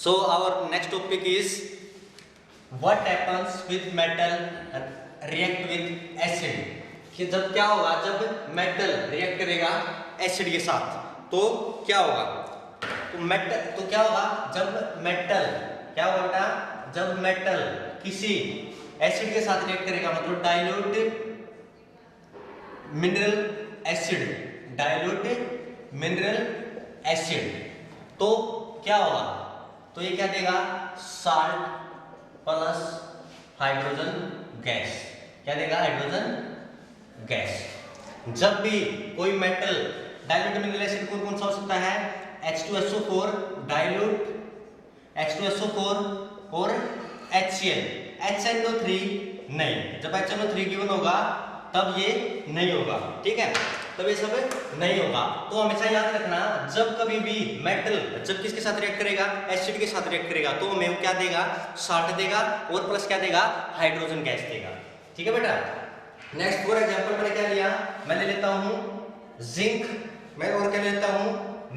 So our next topic is what happens with metal react with acid. कि जब क्या होगा, जब मेटल रिएक्ट करेगा एसिड के साथ तो क्या होगा, तो क्या होगा जब मेटल, क्या होगा बेटा, जब मेटल किसी एसिड के साथ रिएक्ट करेगा, मतलब dilute mineral acid, dilute mineral acid, तो क्या होगा, तो ये क्या देगा, साल्ट प्लस हाइड्रोजन गैस, क्या देगा, हाइड्रोजन गैस। जब भी कोई मेटल डाइल्यूट मिनरल एसिड कौन कौन सा हो सकता है, H2SO4 डाइल्यूट, H2SO4 और HCl, HNO3 नहीं, जब HNO3 गिवन होगा तब ये नहीं होगा, ठीक है, तब ये सब नहीं होगा। तो हमेशा याद रखना, जब कभी भी मेटल जब किसके साथ रिएक्ट करेगा, एसिड के साथ रिएक्ट करेगा, तो हमें क्या देगा, साल्ट देगा और प्लस क्या देगा, हाइड्रोजन गैस देगा, ठीक है बेटा। नेक्स्ट फॉर एग्जांपल मैंने क्या लिया, मैं ले लेता हूं जिंक, मैं और क्या ले लेता हूं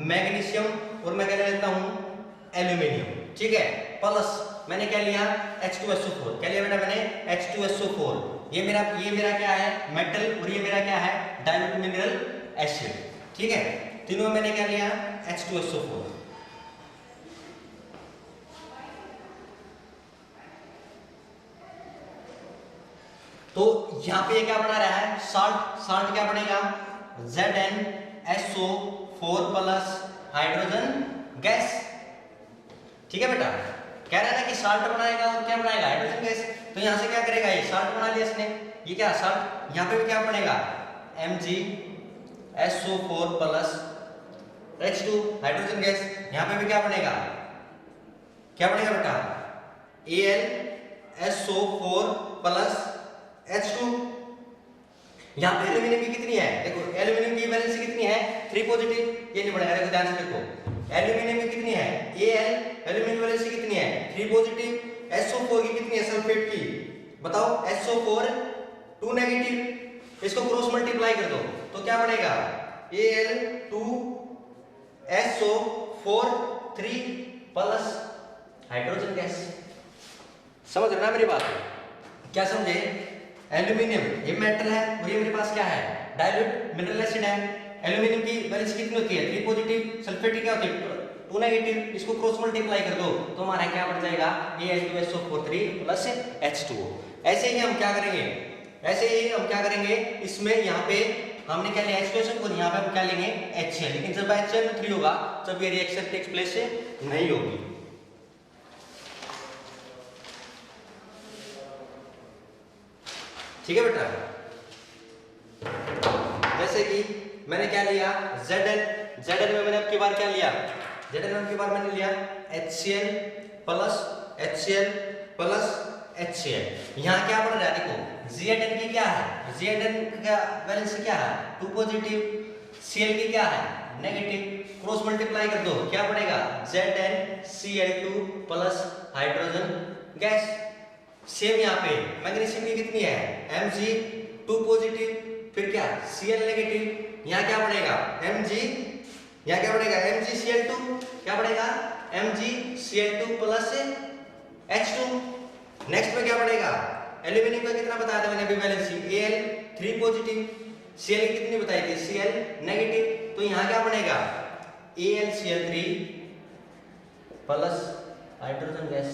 मैग्नीशियम, और मैं क्या ले लेता हूं एल्यूमिनियम, ठीक है, प्लस मैंने क्या लिया H2SO4, क्या लिया बेटा मैंने H2SO4, ये मेरा क्या है मेटल, और ये मेरा क्या है डाइल्यूट मिनरल एसिड, ठीक है, तीनों में मैंने क्या लिया H2SO4। तो यहां पे ये क्या बना रहा है, साल्ट, साल्ट क्या बनेगा ZnSO4 प्लस हाइड्रोजन गैस, ठीक है बेटा, कह रहा है ना कि साल्ट बनाएगा और क्या बनाएगा, हाइड्रोजन गैस। तो यहां से क्या करेगा, ये साल्ट बना लिया इसने, ये क्या साल्ट, यहां पे भी क्या बनेगा MgSO4 plus H2 hydrogen gas, यहां पे भी क्या बनेगा बेटा AlSO4 प्लस H2। यहां पे एल्यूमिनियम की कितनी है, देखो एल्यूमिनियम की वैलेंसी कितनी है 3 पॉजिटिव, ये नहीं बनेगा, देखो ध्यान से देखो, एल्यूमिनियम की कितनी है Al, एल्यूमिनियम वैलेंसी कितनी है 3 पॉजिटिव, SO4 की कितनी है सल्फेट की, बताओ SO4 2 नेगेटिव, इसको क्रॉस मल्टीप्लाई कर दो तो क्या बनेगा Al2SO4 3 प्लस हाइड्रोजन गैस। समझ रहे ना मेरी बात, क्या समझे, एल्यूमिनियम ये मेटल है और ये मेरे पास क्या है डाइल्यूट मिनरल एसिड है, एल्यूमिनियम की वैलेंसी कितनी होती है 3 पॉजिटिव, सल्फेट की क्या होती है 2 नेगेटिव, इसको क्रॉस मल्टीप्लाई कर दो तो हमारा क्या बन जाएगा Al2SO4 3 प्लस H2O। ऐसे ही हम क्या करेंगे, इसमें यहाँ पे हमने क्या लिया H2SO4, यहाँ पे हम क्या लेंगे HCl, लेकिन जब HCl3 होगा तब ये रिएक्शन टेक्स प्लेस नहीं होगी। ठीक है बेटा, जैसे कि मैंने क्या लिया Zn में मैंने अब की बार क्या लिया, मैंने लिया HCl प्लस HCl, यहाँ क्या बन रहा है देखो Zn की क्या है, Zn का वैलेंसी क्या है 2 पॉजिटिव, Cl की क्या है नेगेटिव, क्रॉस मल्टीप्लाई कर दो क्या बनेगा ZnCl2 plus hydrogen gas. Same यहाँ पे मैग्नीशियम की कितनी है Mg 2 पॉजिटिव, फिर क्या Cl नेगेटिव, यहाँ क्या बनेगा MgCl2, क्या बनेगा MgCl2 प्लस H2। नेक्स्ट में क्या बनेगा, एल्यूमिनियम का कितना बताया था मैंने अभी वैलेंसी Al 3 पॉजिटिव, Cl की कितनी बताई थी Cl नेगेटिव, तो यहाँ क्या बनेगा AlCl3 प्लस हाइड्रोजन गैस,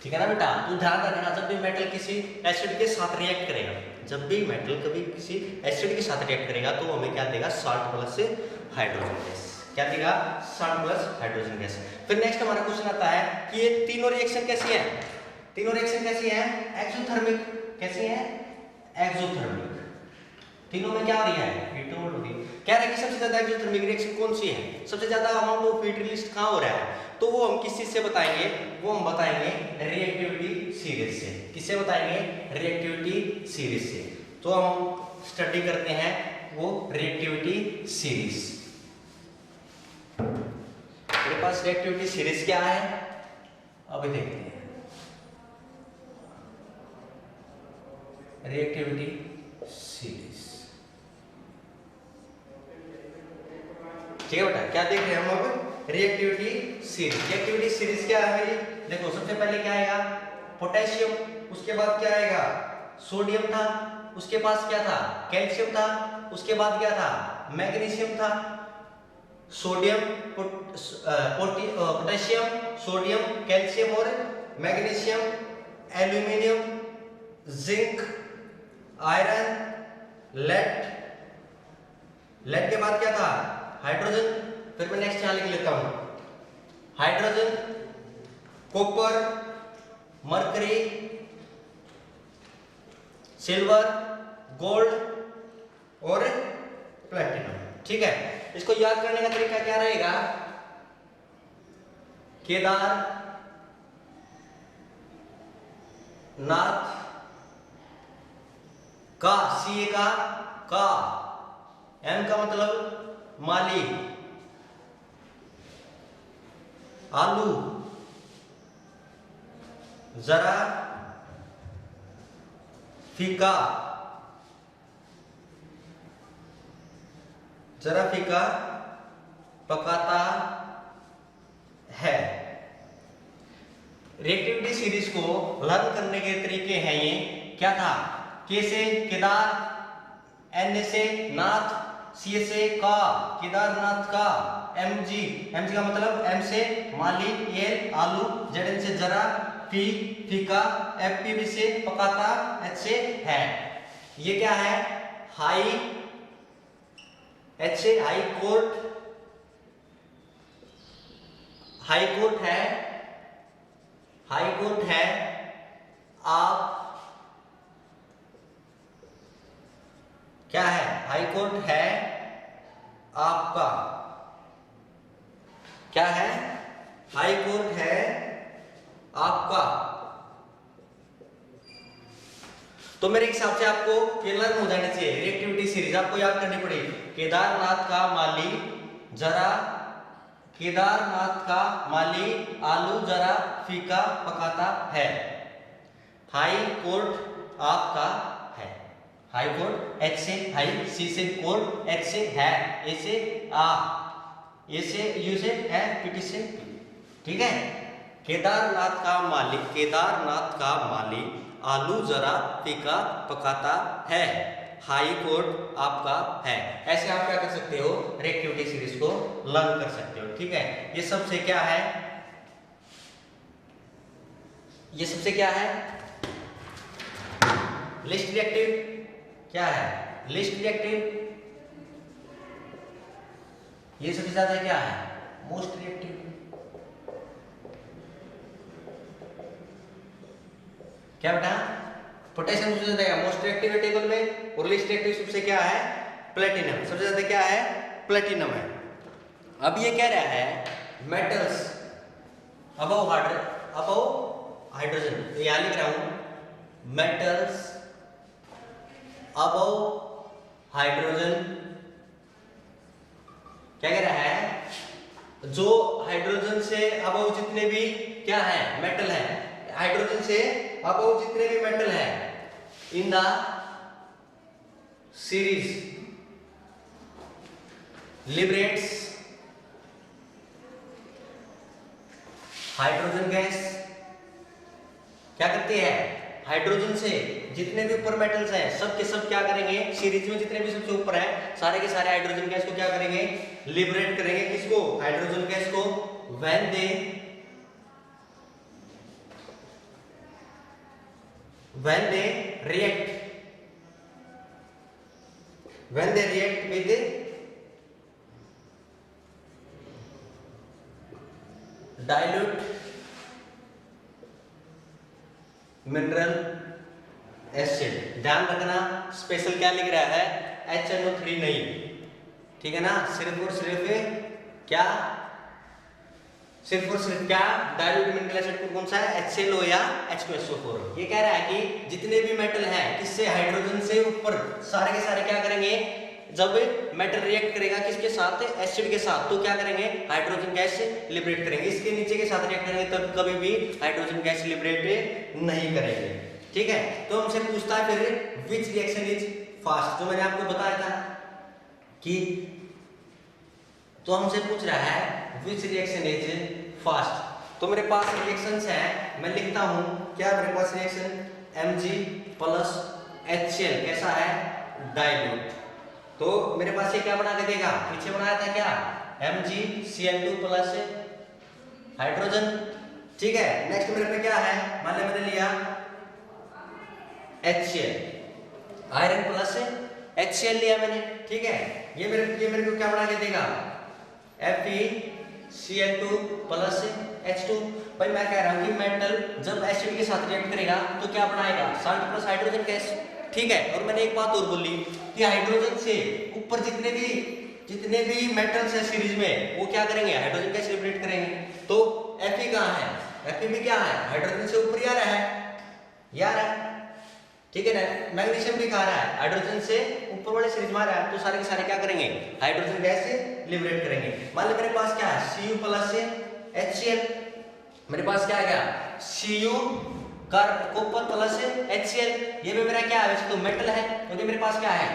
ठीक है ना बेटा। तो ध्यान रखना, जब भी मेटल किसी एसिड के साथ रिएक्ट करेगा, जब भी मेटल कभी किसी एसिड के साथ रिएक्ट करेगा तो हमें क्या देगा साल्ट प्लस हाइड्रोजन गैस, क्या देगा साल्ट प्लस हाइड्रोजन गैस। फिर नेक्स्ट हमारा क्वेश्चन आता है कि ये तीनों रिएक्शन कैसी है, एक्सोथर्मिक, कैसी है एक्सोथर्मिक, तीनों में क्या हो रही है हीट हो रही है। कह रहे हैं कि सबसे ज्यादा एक्सोथर्मिक रिएक्शन कौन सी है, सबसे ज्यादा अमाउंट ऑफ हीट रिलीज कहां हो रहा है, तो वो हम किस चीज से बताएंगे, वो हम बताएंगे रिएक्टिविटी सीरीज से। किससे बताएंगे, रिएक्टिविटी सीरीज से। तो हम स्टडी करते हैं वो रिएक्टिविटी सीरीज। मेरे पास रिएक्टिविटी सीरीज क्या है अभी देखते हैं। रिएक्टिविटी सीरीज, ठीक है बेटा, क्या देख रहे हैं हम अब रिएक्टिविटी सीरीज। रिएक्टिविटी सीरीज क्या है मेरी? देखो सबसे पहले क्या आएगा? पोटेशियम, उसके बाद क्या आएगा? सोडियम था, उसके पास क्या था? कैल्शियम था, उसके बाद क्या था? मैग्नीशियम था। सोडियम, पोटेशियम, सोडियम, कैल्शियम और magnesium, aluminium, zinc, iron, lead. Lead के बाद क्या था? हाइड्रोजन। फिर मैं नेक्स्ट यहां लिख लेता हूं, hydrogen, copper, mercury, silver, gold और प्लेटिनम। ठीक है, इसको याद करने का तरीका क्या रहेगा? केदार नाथ का, सी का, एम का मतलब माली, आलू, जरा फीका, जरा फीका पकाता है। रिएक्टिविटी सीरीज को लर्न करने के तरीके हैं ये। क्या था? के से केदार, एन से नाथ, सी से का, केदारनाथ का, एम जी का मतलब एम से माली, एल आलू, जेड से जरा, फी फीका, एफ पी से पकाता, एच से है। ये क्या है? हाई, एच से हाई कोर्ट, हाई कोर्ट है, हाई कोर्ट है। आप क्या है? हाई कोर्ट है आपका। क्या है? हाई कोर्ट है आपका। तो मेरे हिसाब से आपको ये लर्न हो जानी चाहिए। रिएक्टिविटी सीरीज आपको याद करनी पड़ेगी। केदारनाथ का माली जरा, केदारनाथ का माली आलू जरा फीका पकाता है। हाई कोर्ट आपका है। हाई कोर्ट, एच से हाई, सी से कोर्ट, एच से है, ए से आ, ए से यू से है, पीटी से पी। ठीक है, केदारनाथ का मालिक, केदारनाथ का माली आलू जरा फीका पकाता है। हाई कोर्ट आपका है। ऐसे आप क्या कर सकते हो? रिएक्टिविटी सीरीज को लर्न कर सकते हो। ठीक है, ये सबसे क्या है? ये सबसे क्या है? Least reactive. क्या है? Least reactive. ये सबसे ज्यादा क्या है? Most reactive. क्या बेटा? पोटेशियम सबसे ज्यादा मोस्ट रिएक्टिव है टेबल में, और लिस्ट रिएक्टिव सबसे क्या है? प्लेटिनम। सबसे ज्यादा क्या है? प्लेटिनम है। अब ये कह रहा है मेटल्स अबव हाइड्रोजन, तो यहां लिख रहा हूं मेटल्स अबव हाइड्रोजन। क्या कह रहा है? जो हाइड्रोजन से अबव जितने भी क्या है? मेटल है, हाइड्रोजन से अबव जितने भी मेटल है in the series liberates hydrogen gas. क्या करती है? हाइड्रोजन से जितने भी ऊपर मेटल्स हैं सब के सब क्या करेंगे? सीरीज में जितने भी सबसे ऊपर है सारे के सारे हाइड्रोजन गैस को क्या करेंगे? लिबरेट करेंगे। किसको? हाइड्रोजन गैस को। When they react with dilute mineral acid. ध्यान रखना स्पेशल क्या लिख रहा है? HNO3 नहीं, ठीक है ना? सिर्फ और सिर्फ क्या? सिर्फ और सिर्फ क्या? डाइल्यूट मिनरल एसिड कौन सा है? HCl या H2SO4। ये कह रहा है कि जितने भी मेटल हैं किससे? हाइड्रोजन से ऊपर सारे के सारे क्या करेंगे? जब मेटल रिएक्ट करेगा किसके साथ? एसिड के साथ, तो क्या करेंगे? हाइड्रोजन गैस लिबरेट करेंगे। इसके नीचे के साथ रिएक्ट करेंगे तब कभी भी हाइड्रोजन गैस लिबरेट नहीं करेंगे। ठीक है, तो हमसे पूछता है फिर विच रिएक्शन इज फास्ट, जो मैंने आपको बताया था कि तो हमसे पूछ रहा है विच रिएक्शन इज फास्ट। तो मेरे पास रिएक्शंस है, मैं लिखता हूं क्या मेरे पास रिएक्शन Mg प्लस HCl कैसा है, डाइल्यूट। तो मेरे पास ये क्या बना के देगा, पीछे बनाया था क्या, MgCl2 प्लस हाइड्रोजन। ठीक है, नेक्स्ट मेरे पे क्या है, मान लिया मैंने लिया HCl, आयरन प्लस HCl लिया मैंने। ठीक है, ये मेरे को क्या बना के देगा, FeCl2 प्लस H2। भाई मैं कह रहा हूं कि मेटल जब एसिड के साथ रिएक्ट करेगा तो क्या बनाएगा, साल्ट प्लस हाइड्रोजन गैस। ठीक है, और मैंने एक बात और बोली कि हाइड्रोजन से ऊपर जितने भी मेटल्स है सीरीज में वो क्या करेंगे, हाइड्रोजन गैस लिबरेट करेंगे। तो Fe कहां है, Fe भी क्या है, हाइड्रोजन से ऊपर आ रहा है, यार है। ठीक है ना, मैग्नीशियम भी खा रहा है, हाइड्रोजन से ऊपर वाले सीरीज में आ रहा है, तो सारे के सारे क्या करेंगे, हाइड्रोजन गैस से लिबरेट करेंगे। मान लो मेरे पास क्या है, Cu प्लस HCl, मेरे पास क्या आ गया, Cu कॉपर प्लस HCl। ये भी मेरा क्या है, वैसे तो मेटल है क्योंकि मेरे पास क्या है,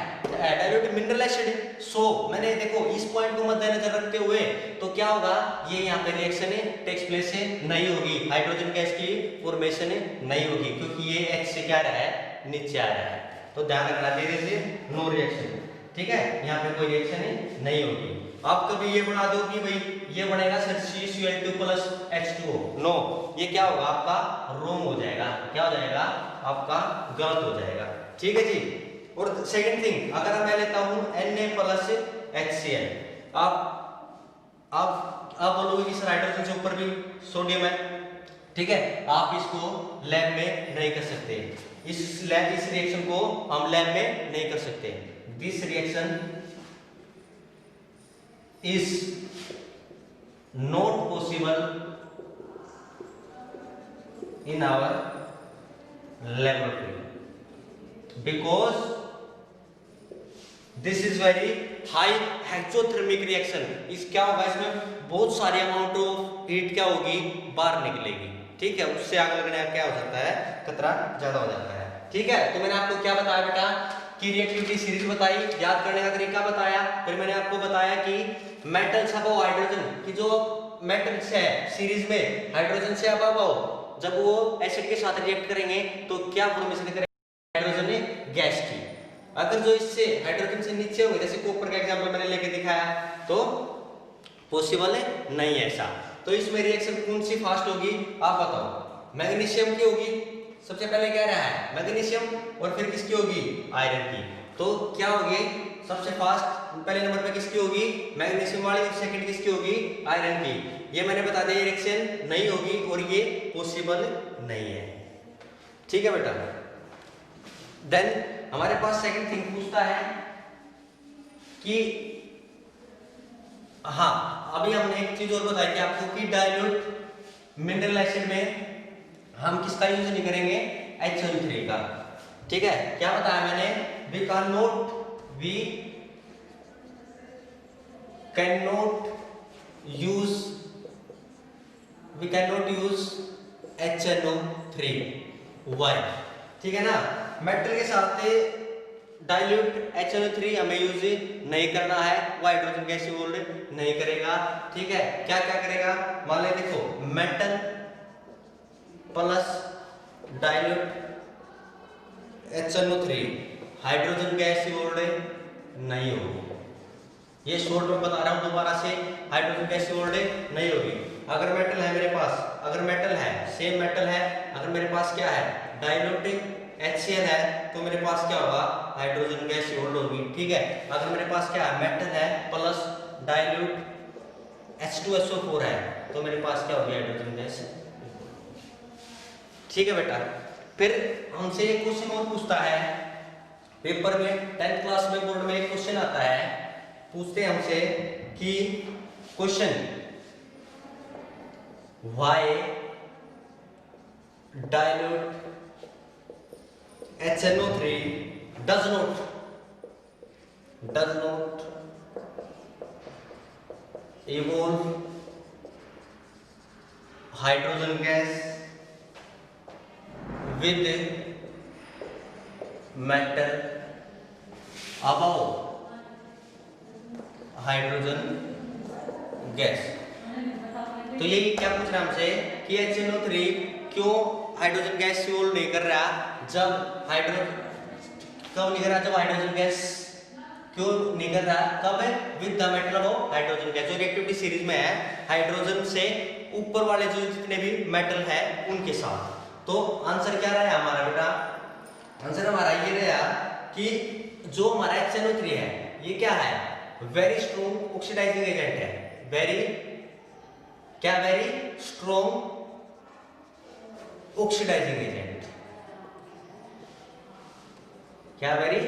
डाइल्यूट मिनरल एसिड। सो मैंने देखो इस पॉइंट को मद्देनजर रखते हुए तो क्या होगा, ये यहाँ पे रिएक्शन टेक्स प्लेस नहीं होगी, हाइड्रोजन गैस की फॉर्मेशन नहीं होगी क्योंकि ये H से क्या रहा है, नीचे आ रहा है। तो ध्यान रखना, धीरे से नो रिएक्शन। ठीक है, यहाँ पे कोई रिएक्शन नहीं होगी। आप कभी ये बना दो कि भाई ये बनेगा sir CuCl2 plus H2O, no, ये क्या होगा आपका रोम हो जाएगा, क्या हो जाएगा आपका गलत हो जाएगा। ठीक है जी। और सेकंड थिंग, अगर मैं लेता हूं Na प्लस HCl, आप बोलोगे कि सर हाइड्रोजन से ऊपर भी सोडियम है। ठीक है, आप इसको लैब में नहीं कर सकते, इस रिएक्शन को हम लैब में नहीं कर सकते। This reaction is not possible in our laboratory because this is very high exothermic reaction. इस क्या होगा, इसमें बहुत सारी अमाउंट ऑफ हीट क्या होगी, बाहर निकलेगी। ठीक है, उससे आग लगने का क्या हो जाता है, खतरा ज्यादा हो जाता है। ठीक है, तो मैंने आपको क्या बताया बेटा की रिएक्टिविटी सीरीज बताई, याद करने का तरीका बताया, फिर मैंने आपको बताया कि मेटल्स अबव हाइड्रोजन की जो मेटल्स है सीरीज में हाइड्रोजन से अबव जब वो एसिड के साथ रिएक्ट करेंगे तो क्या फॉर्मेशन करेंगे, हाइड्रोजन गैस की। अगर जो इससे हाइड्रोजन से नीचे होंगे, जैसे कॉपर का एग्जांपल मैंने लेके दिखाया, तो पॉसिबल नहीं है ऐसा। तो इसमें रिएक्शन कौन सी फास्ट होगी आप बताओ, मैग्नीशियम की होगी, सबसे पहले कह रहा है मैग्नीशियम, और फिर किसकी होगी, आयरन की। तो क्या होगी सबसे फास्ट, पहले नंबर पे किसकी होगी, मैग्नीशियम वाली, और सेकंड किसकी होगी, आयरन की। ये मैंने बता दिया, ये रिएक्शन नहीं होगी और ये पॉसिबल नहीं है। ठीक है बेटा। देन हमारे पास सेकंड थिंग पूछता है कि हाँ, अभी हमने एक चीज और बताई कि आपको कि डाइल्यूट मिनरल एसिड में हम किसका यूज नहीं करेंगे, HCl3 का। ठीक है, क्या बताया मैंने, we can not use HNO3। Why, ठीक है ना, मेटल के साथ डाइल्यूट HNO3 हमें यूज नहीं करना है, वो हाइड्रोजन गैस होल्ड नहीं करेगा। ठीक है, क्या क्या करेगा, मान ले देखो metal plus dilute HNO3 hydrogen gas hold नहीं होगी। ये शॉर्ट में बता रहा हूं दोबारा से, हाइड्रोजन गैस होल्ड नहीं होगी। अगर मेटल है मेरे पास, अगर मेटल है, सेम मेटल है, अगर मेरे पास क्या है, डाइल्यूट HCl है, तो मेरे पास क्या होगा, हाइड्रोजन गैस होल्ड होगी। ठीक है, अगर मेरे पास क्या है, मेटल है प्लस डाइल्यूट H2SO4 है, तो मेरे पास क्या होगी, हाइड्रोजन गैस। ठीक है बेटा। फिर हमसे एक क्वेश्चन और पूछता है पेपर में, 10th क्लास में बोर्ड में एक क्वेश्चन आता है, पूछते हैं हमसे कि question why dilute HNO3 does not evolve hydrogen gas with metal above hydrogen gas. तो यही क्या पूछ रहा हमसे कि HNO3 क्यों हाइड्रोजन गैस फ्यूल नहीं कर रहा, जब हाइड्रोजन गैस क्यों नहीं कर रहा, कब है with the metal of hydrogen gas. जो रिएक्टिविटी सीरीज में है हाइड्रोजन से ऊपर वाले जो जितने भी मेटल है उनके साथ। तो आंसर क्या रहा हमारा बेटा, आंसर हमारा ये रहा कि जो हमारा HNO3 है ये क्या है, वेरी स्ट्रॉन्ग ऑक्सीडाइजिंग एजेंट है, वेरी स्ट्रॉन्ग ऑक्सीडाइजिंग एजेंट, क्या very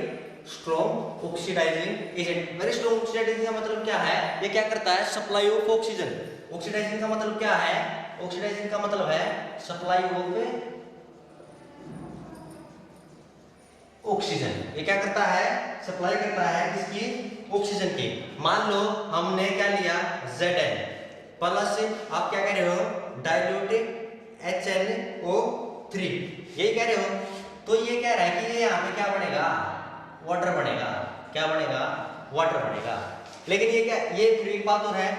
strong oxidising agent. Very strong oxidising का मतलब क्या है, ये क्या करता है, सप्लाई ऑफ ऑक्सीजन। ऑक्सीडाइजिंग का मतलब क्या है, ऑक्सीडाइजिंग का मतलब है सप्लाई ऑफ ऑक्सीजन। ये क्या करता है, सप्लाई करता है किसकी, ऑक्सीजन की। मान लो हमने क्या लिया Zn प्लस आप क्या कह रहे हो डाइल्यूटेड HNO3, यही कह रहे हो। तो ये कह रहा है कि ये यहाँ पे क्या बनेगा, वाटर बनेगा, क्या बनेगा, वाटर बनेगा। लेकिन ये क्या, ये फिर एक बात और है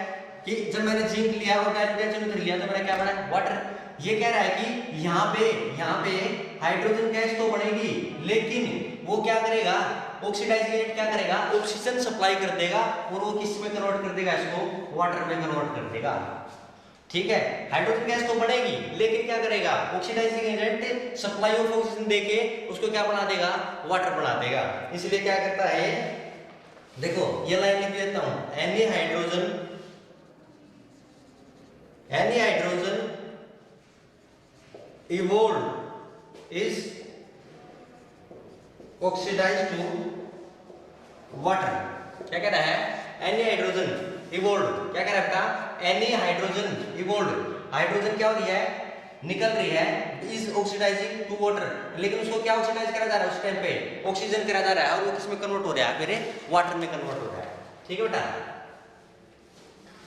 कि जब मैंने जिंक लिया और डाइल्यूटेड HNO3 लिया तो मैंने क्या बना, वाटर। ये कह रहा है कि यहाँ पे हाइड्रोजन गैस तो बनेगी, लेकिन वो क्या करेगा, ऑक्सीडाइजिंग एजेंट क्या करेगा, ऑक्सीजन सप्लाई कर देगा और वो किस में कन्वर्ट कर देगा, इसको वाटर में कन्वर्ट कर देगा। ठीक है, हाइड्रोजन गैस तो बनेगी लेकिन क्या करेगा, oxidising agent supply of oxygen देके उसको क्या बना देगा, वाटर बना देगा। इसलिए क्या करता है, देखो ये लाइन लिख देता हूं, any hydrogen evolved is oxidized to water। क्या कह रहा है, एनी हाइड्रोजन इवोल्व, क्या कह रहा है बेटा, एनी हाइड्रोजन इवोल्व, हाइड्रोजन क्या हो रही है, निकल रही है, इज ऑक्सीडाइजिंग टू वाटर, लेकिन उसको क्या ऑक्सीडाइज करा जा रहा है, उस टाइम पे ऑक्सीजन करा जा रहा है और वो किसमें कन्वर्ट हो रहा है, मेरे वाटर में कन्वर्ट हो रहा है। ठीक है बेटा,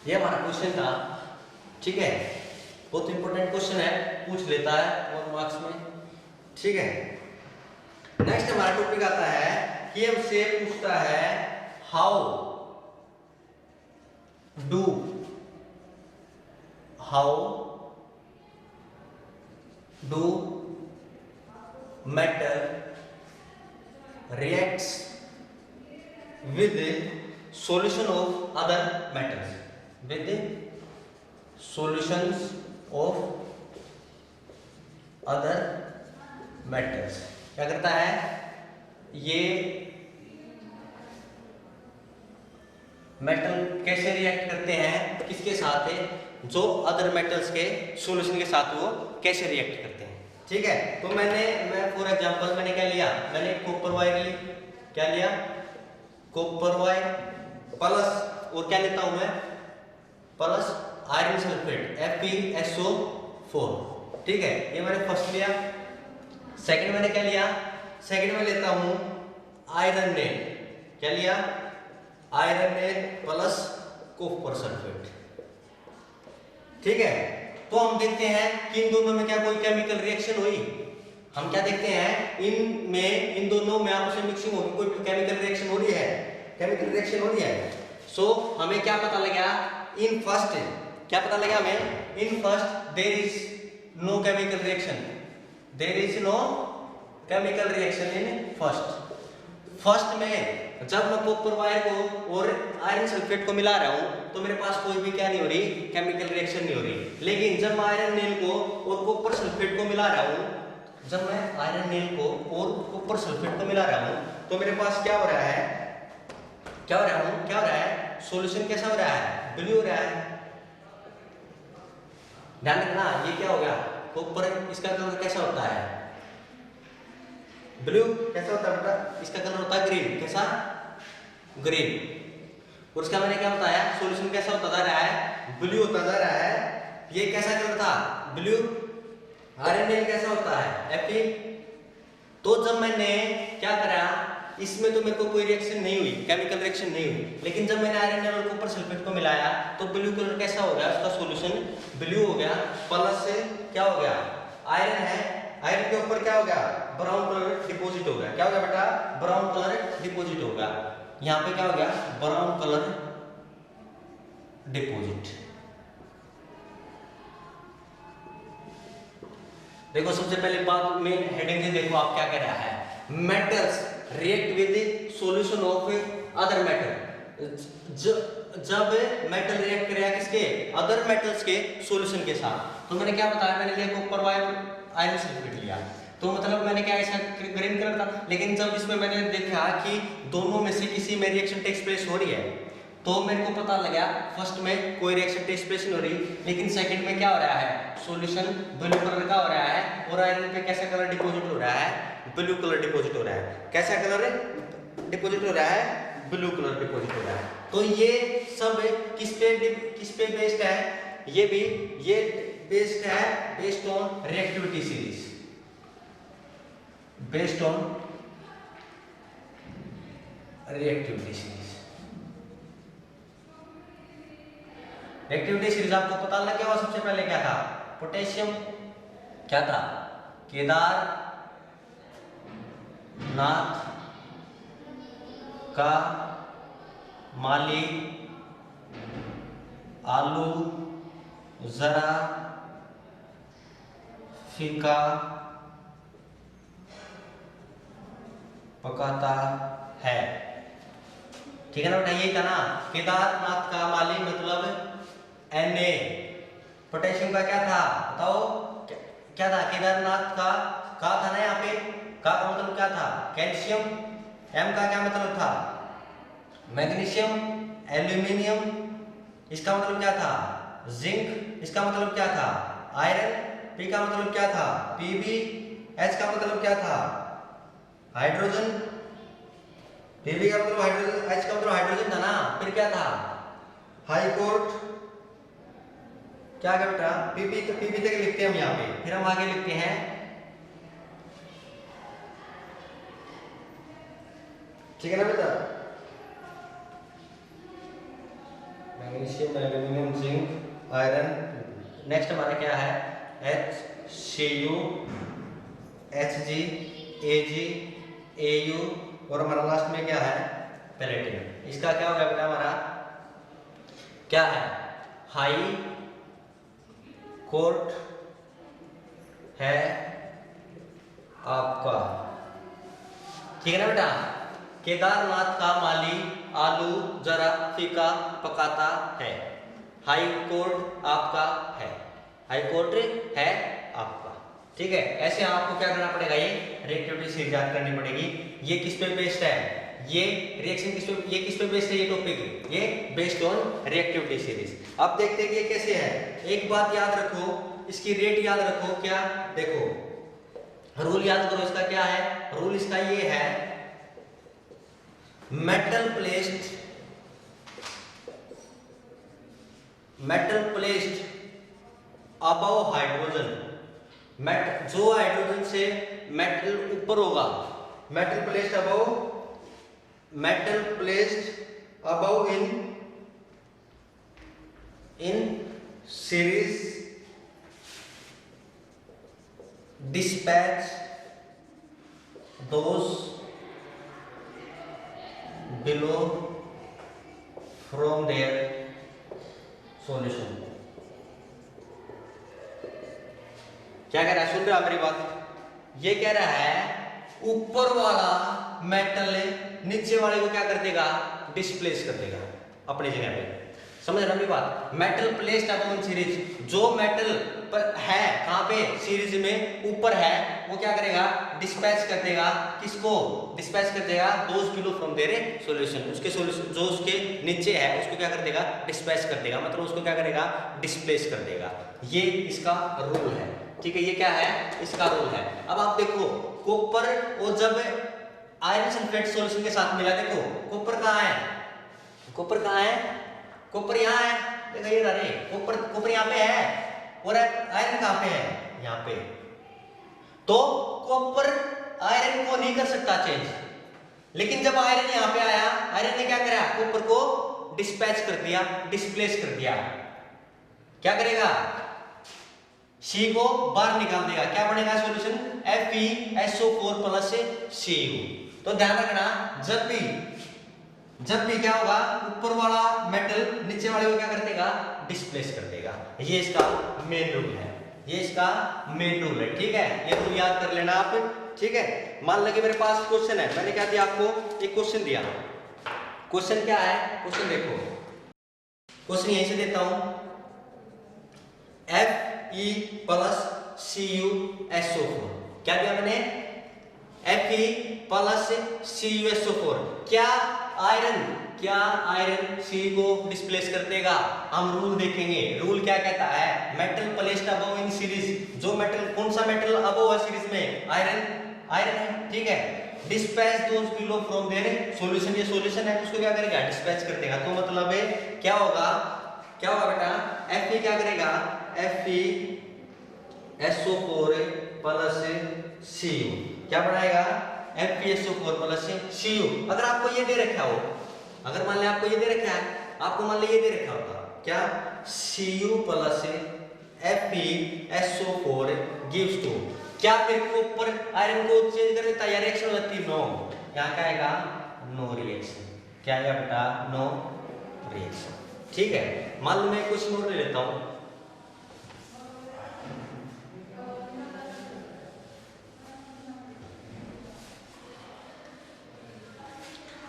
ये हमारा क्वेश्चन था। ठीक है, बहुत इंपॉर्टेंट क्वेश्चन है, पूछ लेता है और मार्क्स में। ठीक है, नेक्स्ट हमारा टॉपिक आता है कि हमसे पूछता है how do metal reacts with solution of other metals, with solutions of other metals। क्या करता है, ये मेटल कैसे रिएक्ट करते हैं, किसके साथ है, जो अदर मेटल्स के सॉल्यूशन के साथ वो कैसे रिएक्ट करते हैं। ठीक है, तो मैं फॉर एग्जांपल मैंने क्या लिया, मैंने कॉपर वायर ली, क्या लिया, कॉपर वायर प्लस और क्या लेता हूं मैं, प्लस आयरन सल्फेट FeSO4। ठीक है, ये मैंने फर्स्ट लिया। सेकंड मैंने क्या लिया, सेकंड में लेता हूं आयरन नेट, क्या लिया, iron net plus copper sulphate. ठीक है, तो हम देखते हैं कि इन दोनों में क्या कोई केमिकल रिएक्शन हुई। हम क्या देखते हैं, इन दोनों में आपस में मिक्सिंग होगी, कोई केमिकल रिएक्शन हो रही है, केमिकल रिएक्शन हो रही है। सो हमें क्या पता लगा, इन फर्स्ट क्या पता लगा हमें, in first there is no chemical reaction, there is no chemical reaction in first में जब मैं कॉपर वायर को और आयरन सल्फेट को मिला रहा हूं तो मेरे पास कोई भी क्या नहीं हो रही, केमिकल रिएक्शन नहीं हो रही। लेकिन जब मैं आयरन नेल को और कॉपर सल्फेट को मिला रहा हूं, जब मैं आयरन नेल को और कॉपर सल्फेट को मिला रहा हूं तो मेरे पास क्या हो रहा है, क्या हो रहा है, सॉल्यूशन कैसा हो रहा है, ब्लू हो रहा है। ध्यान रखना, ये क्या हो गया, कॉपर, इसका कलर कैसा होता है, ब्लू। कैसा होता है बेटा, इसका कलर होता है ग्रीन, कैसा, ग्रीन। और इसका मैंने क्या बताया, सॉल्यूशन कैसा होता जा रहा है, ब्लू होता जा रहा है। ये कैसा कलर था, ब्लू। आयरन नेल कैसा होता है, Fe। तो जब मैंने क्या करा, इसमें तो मेरे को कोई रिएक्शन नहीं हुई, केमिकल रिएक्शन नहीं हुई, लेकिन जब मैंने आयरन नेल और कॉपर सल्फेट को मिलाया तो ब्लू कलर कैसा हो गया, उसका सॉल्यूशन ब्लू हो गया। प्लस से क्या हो गया, आयरन है, आयरन के ऊपर क्या हो गया, ब्राउन कलर डिपॉजिट हो गया। क्या हो गया बेटा, ब्राउन कलर डिपॉजिट हो गया। यहाँ पे क्या हो गया, ब्राउन कलर डिपॉजिट। देखो सबसे पहले बात में हेडिंग से देखो आप क्या कह रहा है, metals react with solution of other metal. जब मेटल रिएक्ट करेगा किसके, अदर मेटल्स के सॉल्यूशन के साथ। तो मैंने क्या बताया, मैंने लिया कॉपर आयरन सल्फेट लिया, तो मतलब मैंने क्या ऐसा ग्रीन कलर था, लेकिन जब इसमें मैंने देखा कि दोनों में से किसी में रिएक्शन टेक्स प्लेस हो रही है, तो मेरे को पता लगा फर्स्ट में कोई रिएक्शन टेक्स प्लेस नहीं हो रही, लेकिन सेकंड में क्या हो रहा है, सॉल्यूशन ब्लू कलर का हो रहा है और आयरन पे कैसा कलर डिपॉजिट हो रहा है, ब्लू कलर डिपॉजिट हो रहा है। कैसा कलर डिपॉजिट हो रहा है, ब्लू कलर डिपॉजिट हो रहा है। तो ये सब किस पे बेस्ड है, ये बेस्ड है based on reactivity series, based on reactivity series. Reactivity series आपको पता लग गया। और सबसे पहले क्या था, पोटेशियम क्या था, केदार नाथ का माली आलू जरा फीका पकाता है। ठीक है ना बेटा, यही था ना, केदारनाथ का माली मतलब Na। पोटेशियम का क्या था बताओ, क्या था, केदारनाथ का था ना, यहाँ पे का मतलब क्या था, कैल्शियम। M का क्या मतलब था, मैग्नीशियम, एल्यूमिनियम, इसका मतलब क्या था, जिंक, इसका मतलब क्या था, आयरन। P का मतलब क्या था, Pb। H का मतलब क्या था, हाइड्रोजन। Pb का मतलब हाइड्रोजन, H का मतलब हाइड्रोजन था ना। फिर क्या था, हाई कोर्ट, क्या क्या बेटा, Pb तक लिखते हैं हम यहाँ पे, फिर हम आगे लिखते हैं ठीक है ना बेटा, magnesium, aluminium, zinc, iron. Next हमारा क्या है, HCu, Hg, Ag, Au, और हमारा लास्ट में क्या है, पैलेडियम। इसका क्या होगा बेटा, हमारा क्या है, हाई कोर्ट है आपका। ठीक है ना बेटा, केदारनाथ का माली आलू जरा फीका पकाता है, हाई कोर्ट आपका है, हाई कोर्ट है आपका। ठीक है, ऐसे आपको क्या करना पड़ेगा, ये रिएक्टिविटी सीरीज याद करनी पड़ेगी। ये किस पे बेस्ड है, ये रिएक्शन किस पे बेस्ड है, ये टॉपिक ये बेस्ड ऑन रिएक्टिविटी सीरीज। अब देखते हैं कि ये कैसे है। एक बात याद रखो, इसकी रेट याद रखो, क्या देखो रूल याद करो, इसका क्या है रूल, इसका ये है, मेटल प्लेस्ड अबव हाइड्रोजन, जो हाइड्रोजन से मेटल ऊपर होगा, metal placed above in series dispatch those below from their solution। क्या कह रहा है, सुन रहे हो मेरी बात, ये कह रहा है ऊपर वाला मेटल नीचे वाले को क्या कर देगा, डिस्प्लेस कर देगा अपनी जगह पे। समझ रहे हो बात, metal placed above in series, जो मेटल पर है कहां पे, सीरीज में ऊपर है, वो क्या करेगा, डिस्पैच कर देगा, किसको डिस्पैच कर देगा, those below from their solution, उसके सॉल्यूशन जो उसके नीचे है उसको क्या कर देगा, डिस्पैच कर देगा, मतलब उसको क्या करेगा, डिस्प्लेस कर देगा। ये इसका रूल है। ठीक है, ये क्या है, इसका रूल है। अब आप देखो कॉपर, और जब आयरन सल्फेट सॉल्यूशन के साथ मिला, देखो कॉपर कहाँ है, कॉपर कहाँ है, कॉपर यहाँ है, देखो ये रहे कॉपर यहाँ पे है, और आयरन कहाँ पे है, यहाँ पे। तो कॉपर आयरन को नहीं कर सकता चेंज, लेकिन जब आयरन यहाँ पे आया, आयरन ने क्या करा, कॉपर को डिस्पैच कर दिया, डिस्प्लेस कर दिया। क्या करेगा, C को बाहर निकाल देगा, क्या बनेगा सॉल्यूशन, FeSO4 प्लस Cu। तो ध्यान रखना, जब भी क्या होगा, ऊपर वाला मेटल नीचे वाले को क्या कर देगा, डिस्प्लेस कर देगा। ये इसका मेन रूल है, ये इसका मेन रूल है, ठीक है। ये रूल याद कर लेना आप, ठीक है। मान लगे मेरे पास क्वेश्चन है, मैंने क्या दिया आपको, एक क्वेश्चन दिया। क्वेश्चन क्या है, क्वेश्चन देखो, क्वेश्चन यहीं से देता हूं, Fe प्लस CuSO4, क्या दिया मैंने, Fe प्लस CuSO4, क्या आयरन C को डिस्प्लेस कर देगा। हम रूल देखेंगे, रूल क्या कहता है, metal placed above in series, जो मेटल, कौन सा मेटल अबव है सीरीज में, आयरन है, ठीक है। Dispatch those below from their solution, ये सॉल्यूशन है, उसको क्या करेगा, डिस्पैच कर देगा। तो मतलब है क्या होगा बेटा, Fe क्या करेगा, FeSO4 प्लस Cu, क्या बनाएगा, FeSO4 प्लस Cu। अगर आपको ये दे रखा हो, अगर मान लिया आपको ये दे रखा है, आपको मान लिया ये दे रखा होता, क्या, Cu plus FeSO4 gives to, क्या फिर ऊपर आयरन को चेंज कर देता है या रिएक्शन हो जाती है, नो। यहाँ क्या आएगा, नो रिएक्शन, क्या आएगा बेटा, नो रिएक्शन, ठीक है। मान लो मैं क्वेश्चन और ले लेता हूं,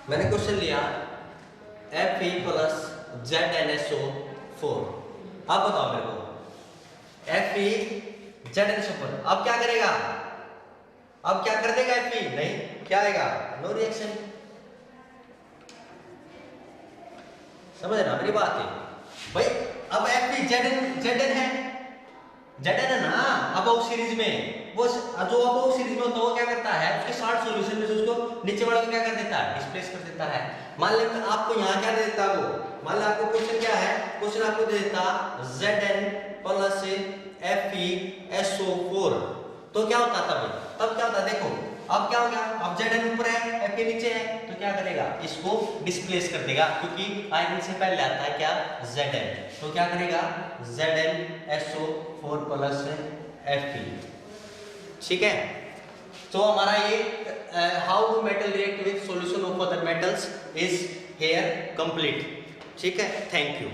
मैंने क्वेश्चन लिया Fe प्लस ZnSO4, अब बताओ मेरे को, Fe ZnSO4 अब क्या करेगा, अब क्या कर देगा Fe, नहीं, क्या आएगा, नो रिएक्शन। समझ रहा मेरी बात है भाई। अब Fe Zn है ना अबव सीरीज में, वो जो अबव सीरीज में होता है वो क्या करता है, उसके शार्ट सॉल्यूशन में से उसको नीचे वाले को क्या कर देता है, डिस्प्लेस कर देता है। मान ले आपको यहाँ क्या दे देता है, वो मान ले आपको क्वेश्चन क्या है, क्वेश्चन आपको दे देता Zn प्लस FeSO4, तो क्या होता तब क्या होता, देखो अब क्या हो गया, अब Zn ऊपर है, Fe नीचे है, तो क्या करेगा, इसको डिस्प्लेस कर देगा, क्योंकि आयरन से पहले आता है क्या, Zn, तो क्या करेगा, ZnSO4 प्लस Fe, ठीक है। तो हमारा ये how to metal react with solution of other metals is here complete, ठीक है। Thank you.